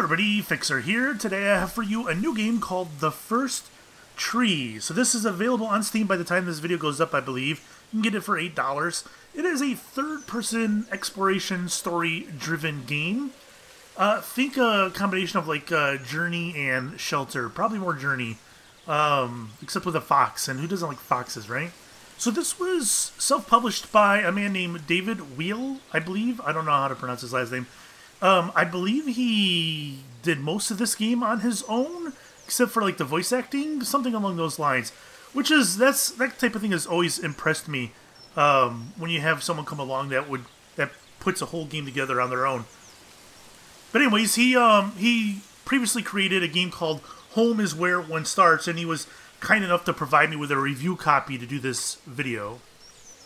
everybody, Fixxxer here. Today I have for you a new game called The First Tree. So this is available on Steam by the time this video goes up, I believe. You can get it for $8. It is a third-person exploration story-driven game. Think a combination of like Journey and Shelter. Probably more Journey, except with a fox. And who doesn't like foxes, right? So this was self-published by a man named David Wheel, I believe. I don't know how to pronounce his last name. I believe he did most of this game on his own, except for like the voice acting, something along those lines. Which is, that type of thing has always impressed me. When you have someone come along that puts a whole game together on their own. But anyways, he previously created a game called Home is Where One Starts, and he was kind enough to provide me with a review copy to do this video.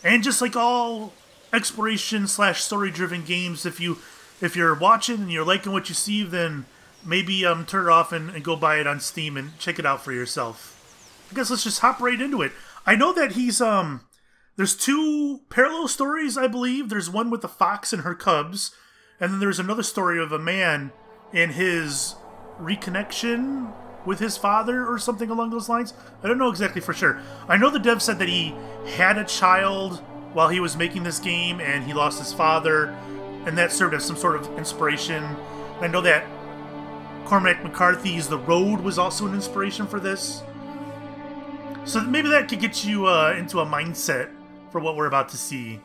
And just like all exploration / story-driven games, if you're watching and you're liking what you see, then maybe turn it off and go buy it on Steam and check it out for yourself. I guess let's just hop right into it. I know that he's there's two parallel stories, I believe. There's one with the fox and her cubs, and then there's another story of a man and his reconnection with his father or something along those lines. I don't know exactly for sure. I know the dev said that he had a child while he was making this game and he lost his father, and that served as some sort of inspiration. I know that Cormac McCarthy's The Road was also an inspiration for this. So maybe that could get you into a mindset for what we're about to see.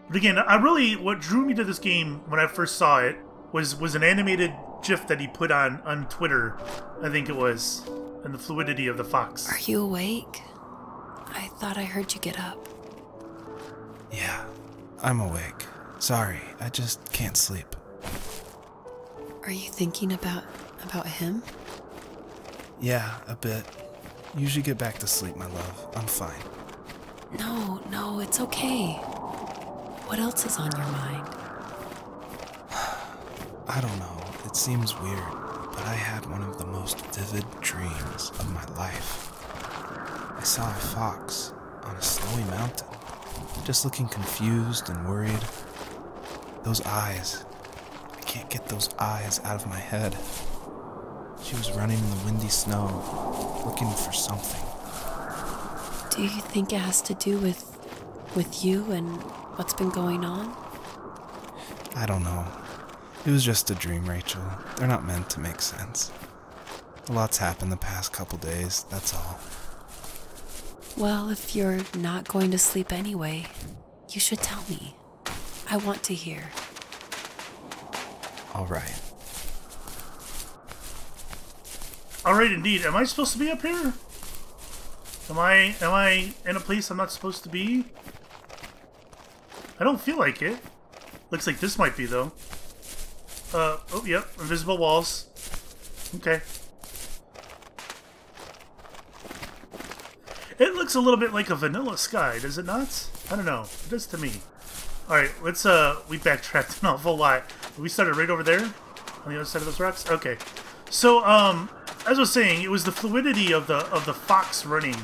But again, what drew me to this game when I first saw it was an animated GIF that he put on Twitter, I think it was, and the fluidity of the fox. Are you awake? I thought I heard you get up. Yeah, I'm awake. Sorry, I just can't sleep. Are you thinking about him? Yeah, a bit. Usually get back to sleep, my love. I'm fine. No, it's okay. What else is on your mind? I don't know. It seems weird, but I had one of the most vivid dreams of my life. I saw a fox on a snowy mountain, just looking confused and worried. Those eyes. I can't get those eyes out of my head. She was running in the windy snow, looking for something. Do you think it has to do with you and what's been going on? I don't know. It was just a dream, Rachel. They're not meant to make sense. A lot's happened the past couple days, that's all. Well, if you're not going to sleep anyway, you should tell me. I want to hear. All right. All right, indeed. Am I supposed to be up here? Am I in a place I'm not supposed to be? I don't feel like it. Looks like this might be, though. Oh, yep. Invisible walls. Okay. It looks a little bit like a vanilla sky, does it not? I don't know. It does to me. Alright, let's, we backtracked an awful lot. We started right over there? On the other side of those rocks? Okay. So, as I was saying, it was the fluidity of the fox running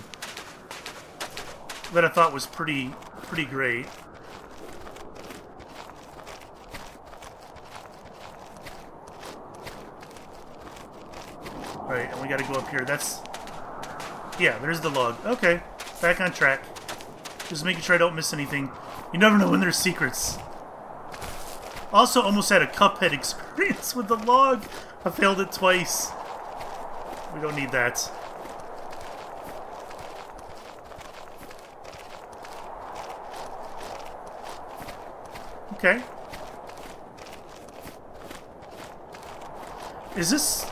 that I thought was pretty great. Alright, and we gotta go up here. Yeah, there's the log. Okay, back on track. Just making sure I don't miss anything. You never know when there's secrets. Also, almost had a Cuphead experience with the log. I failed it twice. We don't need that. Okay. Is this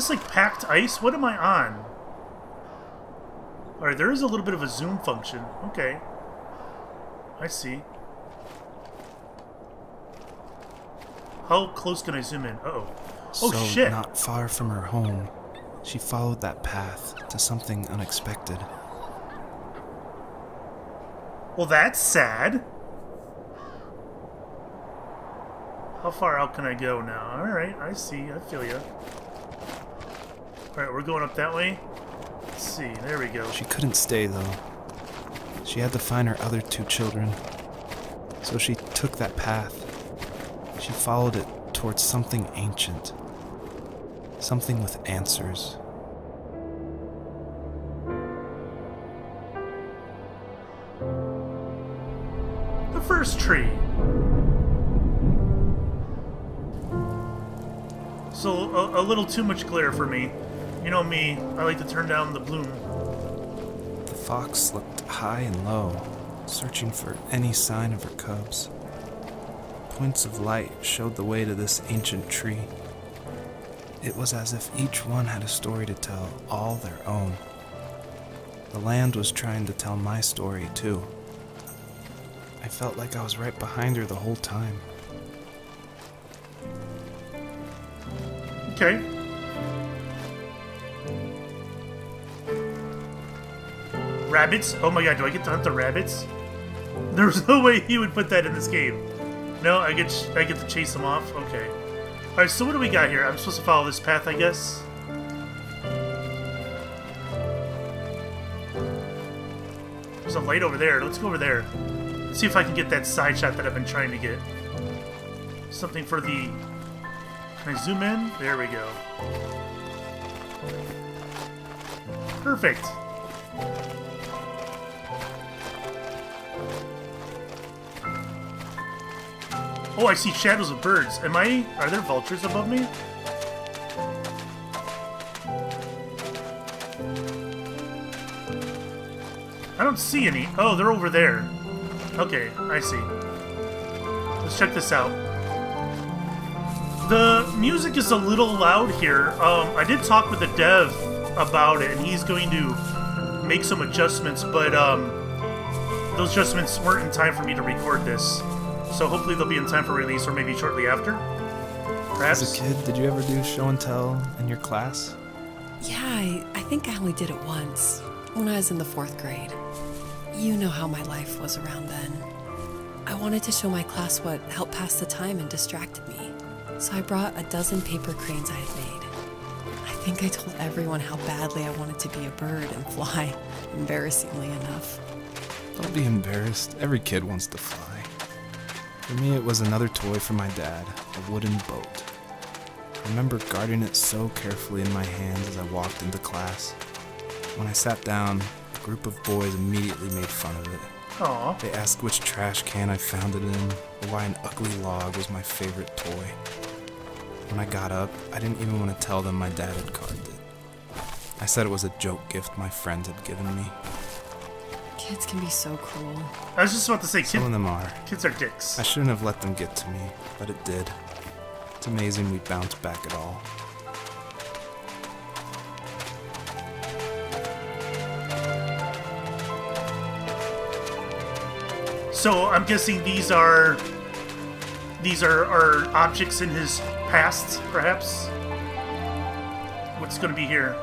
like packed ice? What am I on? Alright, there is a little bit of a zoom function. Okay. I see. How close can I zoom in? Uh-oh. Oh, so, shit! Not far from her home, she followed that path to something unexpected. Well, that's sad. How far out can I go now? Alright, I see. I feel you. Alright, we're going up that way. Let's see. There we go. She couldn't stay, though. She had to find her other two children. So she took that path. She followed it towards something ancient. Something with answers. The first tree. So, a little too much glare for me. You know me, I like to turn down the bloom. The fox looked high and low, searching for any sign of her cubs. Points of light showed the way to this ancient tree. It was as if each one had a story to tell, all their own. The land was trying to tell my story, too. I felt like I was right behind her the whole time. Okay. Rabbits? Oh my god, do I get to hunt the rabbits? There's no way he would put that in this game. No, I get to chase them off? Okay. Alright, so what do we got here? I'm supposed to follow this path, I guess? There's a light over there. Let's go over there. Let's see if I can get that side shot that I've been trying to get. Something for the... Can I zoom in? There we go. Perfect. Oh, I see shadows of birds. Are there vultures above me? I don't see any. Oh, they're over there. Okay, I see. Let's check this out. The music is a little loud here. I did talk with the dev about it, and he's going to make some adjustments, but those adjustments weren't in time for me to record this. So hopefully they'll be in time for release, or maybe shortly after. Perhaps. As a kid, did you ever do show and tell in your class? Yeah, I think I only did it once, when I was in the 4th grade. You know how my life was around then. I wanted to show my class what helped pass the time and distracted me. So I brought a dozen paper cranes I had made. I think I told everyone how badly I wanted to be a bird and fly, embarrassingly enough. Don't be embarrassed. Every kid wants to fly. For me, it was another toy from my dad, a wooden boat. I remember guarding it so carefully in my hands as I walked into class. When I sat down, a group of boys immediately made fun of it. Aww. They asked which trash can I found it in, or why an ugly log was my favorite toy. When I got up, I didn't even want to tell them my dad had carved it. I said it was a joke gift my friends had given me. Kids can be so cruel. I was just about to say, Some of them are. kids are dicks. I shouldn't have let them get to me, but it did. It's amazing we bounced back at all. So I'm guessing these are objects in his past, perhaps? What's going to be here?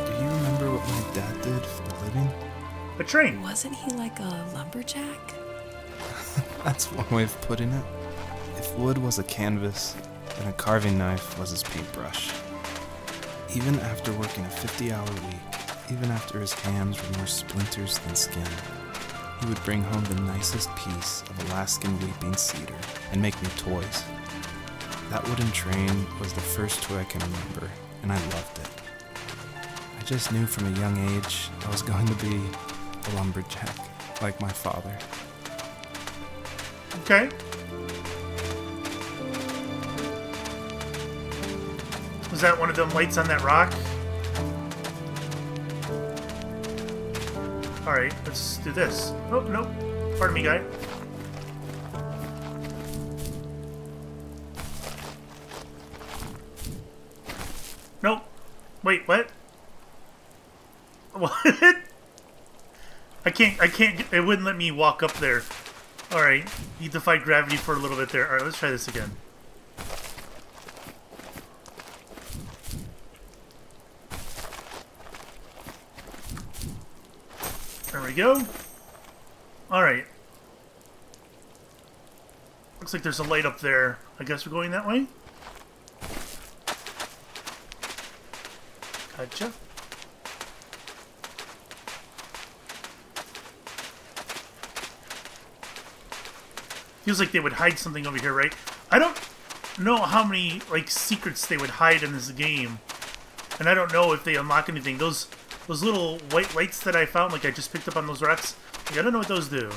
Do you remember what my dad did for a living? A train. Wasn't he like a lumberjack? That's one way of putting it. If wood was a canvas, then a carving knife was his paintbrush. Even after working a 50-hour week, even after his hands were more splinters than skin, he would bring home the nicest piece of Alaskan weeping cedar and make me toys. That wooden train was the first toy I can remember, and I loved it. I just knew from a young age I was going to be a lumberjack, like my father. Okay. Was that one of them lights on that rock? Alright, let's do this. Oh, nope. Pardon me, guy. Nope. Wait, what? What? I can't, it wouldn't let me walk up there. Alright, he defied gravity for a little bit there. Alright, let's try this again. There we go. Alright. Looks like there's a light up there. I guess we're going that way? Gotcha. Feels like they would hide something over here, right? I don't... know how many like secrets they would hide in this game, and I don't know if they unlock anything. Those little white lights that I found, like I just picked up on those rocks, like, I don't know what those do.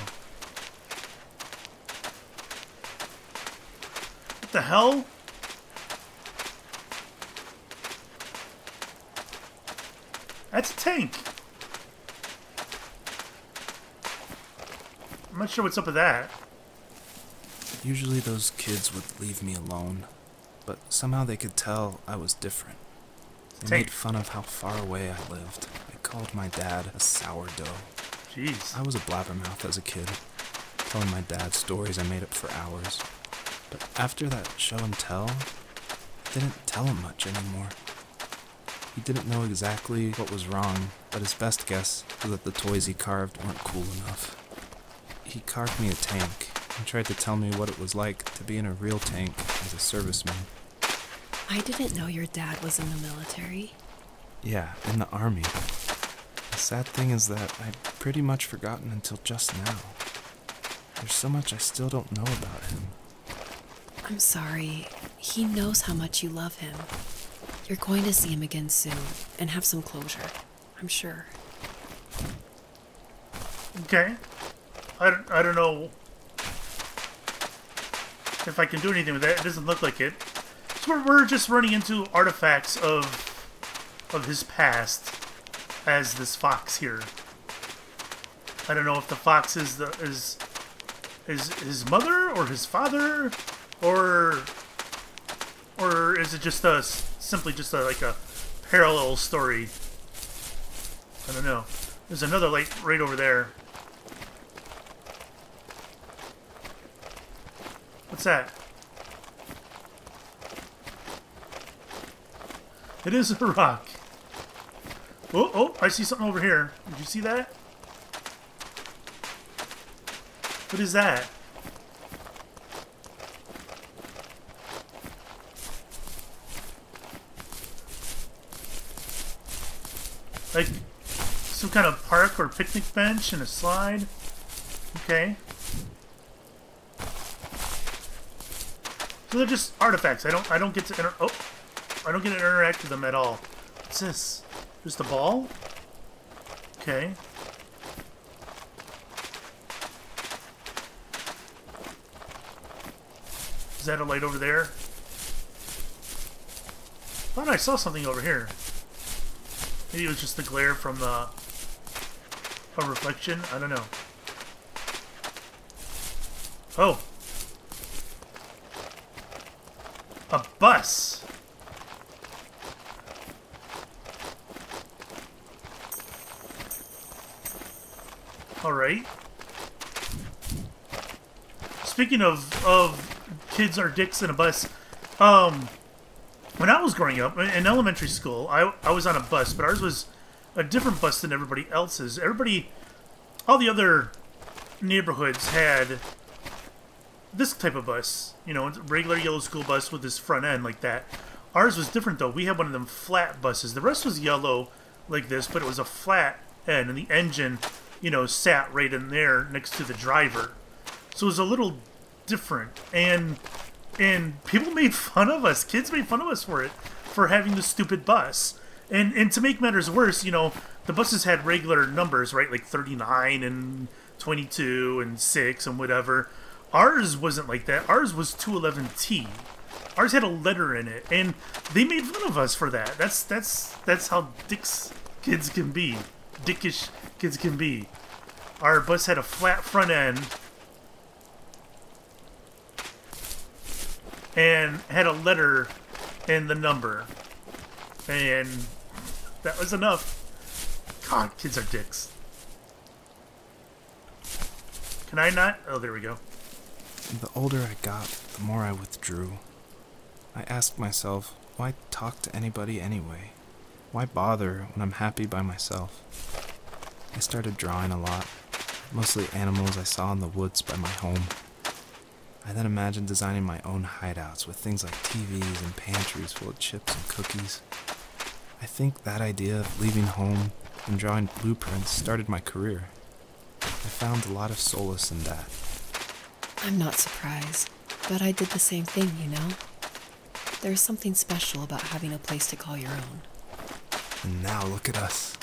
What the hell? That's a tank. I'm not sure what's up with that. Usually those kids would leave me alone, but somehow they could tell I was different. They made fun of how far away I lived. They called my dad a sourdough. Jeez. I was a blabbermouth as a kid, telling my dad stories I made up for hours. But after that show and tell, I didn't tell him much anymore. He didn't know exactly what was wrong, but his best guess was that the toys he carved weren't cool enough. He carved me a tank and tried to tell me what it was like to be in a real tank as a serviceman. I didn't know your dad was in the military. Yeah, in the army. The sad thing is that I'd pretty much forgotten until just now. There's so much I still don't know about him. I'm sorry. He knows how much you love him. You're going to see him again soon and have some closure, I'm sure. Okay. I don't know if I can do anything with that. It doesn't look like it. So we're just running into artifacts of his past as this fox here. I don't know if the fox is his mother or his father, or is it just simply just like a parallel story? I don't know. There's another light right over there. What's that? It is a rock. Oh, oh, I see something over here. Did you see that? What is that? Like some kind of park or picnic bench and a slide. Okay. So they're just artifacts. I don't get to I don't get to interact with them at all. What's this? Just a ball? Okay. Is that a light over there? Thought I saw something over here. Maybe it was just the glare from a reflection. I don't know. Oh. A bus. All right. Speaking of kids are dicks in a bus, when I was growing up in elementary school, I was on a bus, but ours was a different bus than everybody else's. All the other neighborhoods had this type of bus, you know, regular yellow school bus with this front end like that. Ours was different though. We had one of them flat buses. The rest was yellow like this, but it was a flat end, and the engine, you know, sat right in there next to the driver. So it was a little different, and people made fun of us. Kids made fun of us for having the stupid bus. And to make matters worse, you know, the buses had regular numbers, right? Like 39 and 22 and 6 and whatever. Ours wasn't like that. Ours was 211T. Ours had a letter in it, and they made fun of us for that. That's how dicks kids can be. Dickish kids can be. Our bus had a flat front end and had a letter in the number, and that was enough. God, kids are dicks. Can I not? Oh, there we go. The older I got, the more I withdrew. I asked myself, why talk to anybody anyway? Why bother when I'm happy by myself? I started drawing a lot, mostly animals I saw in the woods by my home. I then imagined designing my own hideouts with things like TVs and pantries full of chips and cookies. I think that idea of leaving home and drawing blueprints started my career. I found a lot of solace in that. I'm not surprised, but I did the same thing, you know? There's something special about having a place to call your own. And now look at us.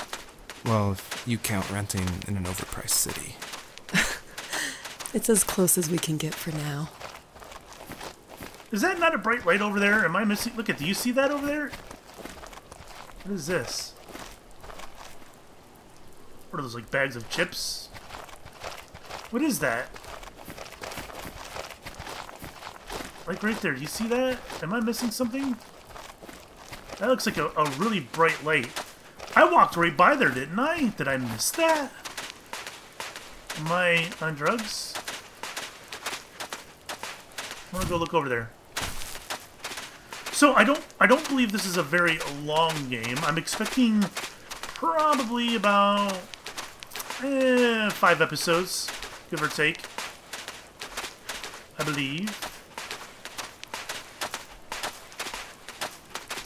Well, if you count renting in an overpriced city. It's as close as we can get for now. Is that not a bright light over there? Am I missing? Look at, do you see that over there? What is this? What are those, like bags of chips? What is that? Like right there, do you see that? Am I missing something? That looks like a really bright light. I walked right by there, didn't I? Did I miss that? Am I on drugs? I'm gonna go look over there. So I don't believe this is a very long game. I'm expecting probably about 5 episodes, give or take. I believe.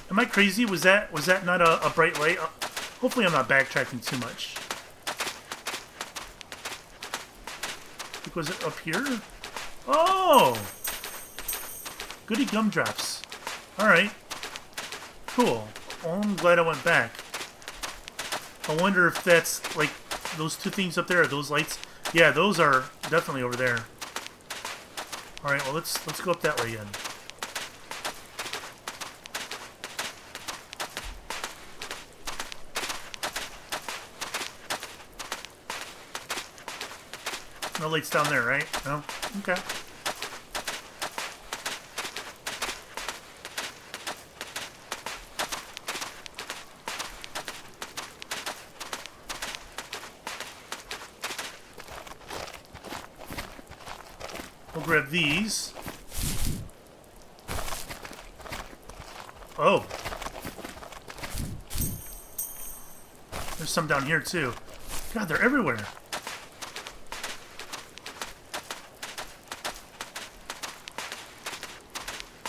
Am I crazy? Was that not a bright light? Hopefully I'm not backtracking too much. Was it up here? Oh! Goody gumdrops. Alright. Cool. Oh, I'm glad I went back. I wonder if that's, like, those two things up there, are those lights? Yeah, those are definitely over there. Alright, well, let's go up that way again. No lights down there, right? No? Okay. We'll grab these. Oh. There's some down here, too. God, they're everywhere.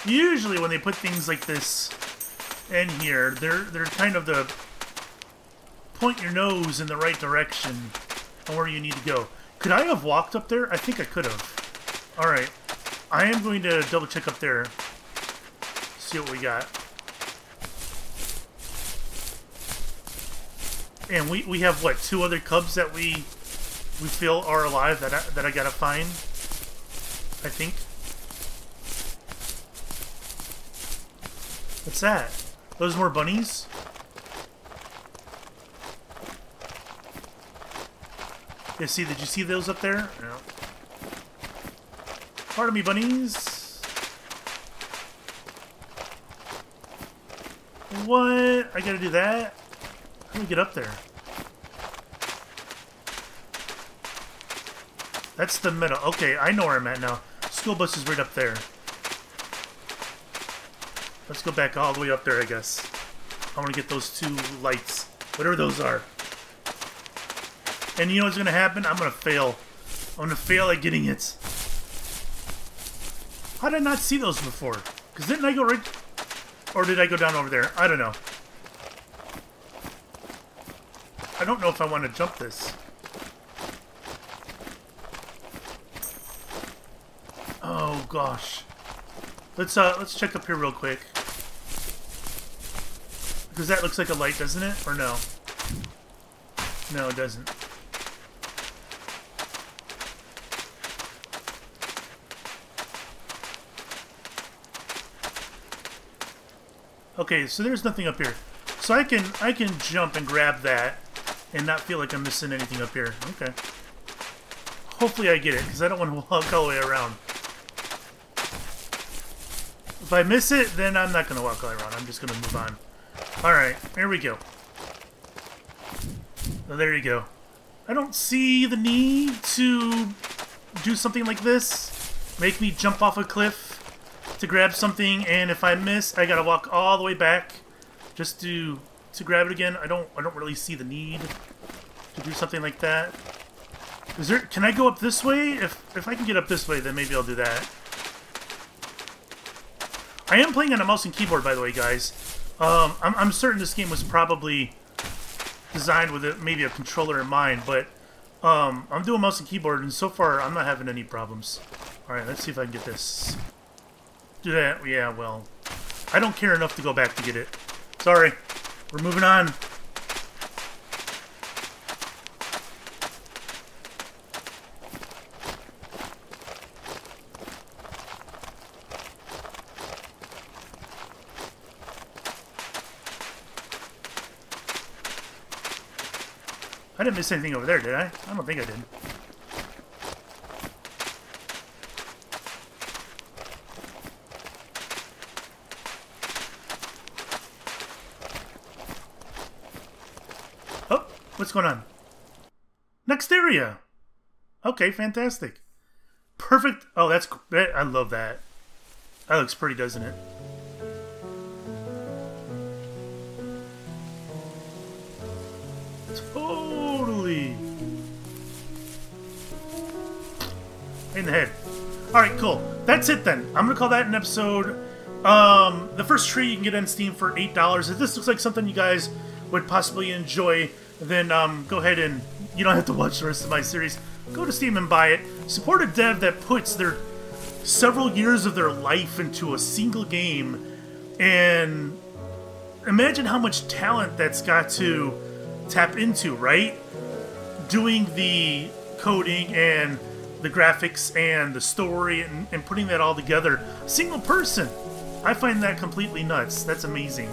Usually when they put things like this in here, they're kind of the point your nose in the right direction on where you need to go. Could I have walked up there? I think I could have. Alright. I am going to double check up there. See what we got. And we have, what, 2 other cubs that we feel are alive that I gotta find? I think. What's that? Those more bunnies? Yeah, see, did you see those up there? No. Pardon me, bunnies. What? I gotta do that? How do we get up there? That's the middle. Okay, I know where I'm at now. School bus is right up there. Let's go back all the way up there, I guess. I want to get those 2 lights. Whatever those are. And you know what's going to happen? I'm going to fail. I'm going to fail at getting it. How did I not see those before? Because didn't I go right... Or did I go down over there? I don't know. I don't know if I want to jump this. Oh, gosh. Let's check up here real quick. Because that looks like a light, doesn't it? Or no? No, it doesn't. Okay, so there's nothing up here. So I can jump and grab that and not feel like I'm missing anything up here. Okay. Hopefully I get it, because I don't want to walk all the way around. If I miss it, then I'm not going to walk all the way around. I'm just going to move on. Alright, here we go. So there you go. I don't see the need to do something like this. Make me jump off a cliff to grab something, and if I miss, I gotta walk all the way back just to grab it again. I don't really see the need to do something like that. Is there? Can I go up this way? If I can get up this way, then maybe I'll do that. I am playing on a mouse and keyboard, by the way, guys. I'm certain this game was probably designed with maybe a controller in mind, but I'm doing mouse and keyboard, and so far I'm not having any problems. Alright, let's see if I can get this. Do that. Yeah, well, I don't care enough to go back to get it. Sorry. We're moving on. I didn't miss anything over there, did I? I don't think I did. Oh, what's going on? Next area. Okay, fantastic. Perfect. Oh, that's... I love that. That looks pretty, doesn't it? Totally. In the head. Alright, cool. That's it then. I'm going to call that an episode. The first tree you can get on Steam for $8. If this looks like something you guys would possibly enjoy, then go ahead and... You don't have to watch the rest of my series. Go to Steam and buy it. Support a dev that puts their several years of their life into a single game. And imagine how much talent that's got to tap into, right? Doing the coding and the graphics and the story and putting that all together. Single person. I find that completely nuts. That's amazing.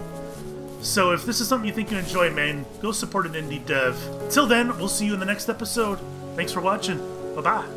So if this is something you think you enjoy, man, go support an indie dev. Till then, we'll see you in the next episode. Thanks for watching. Bye-bye.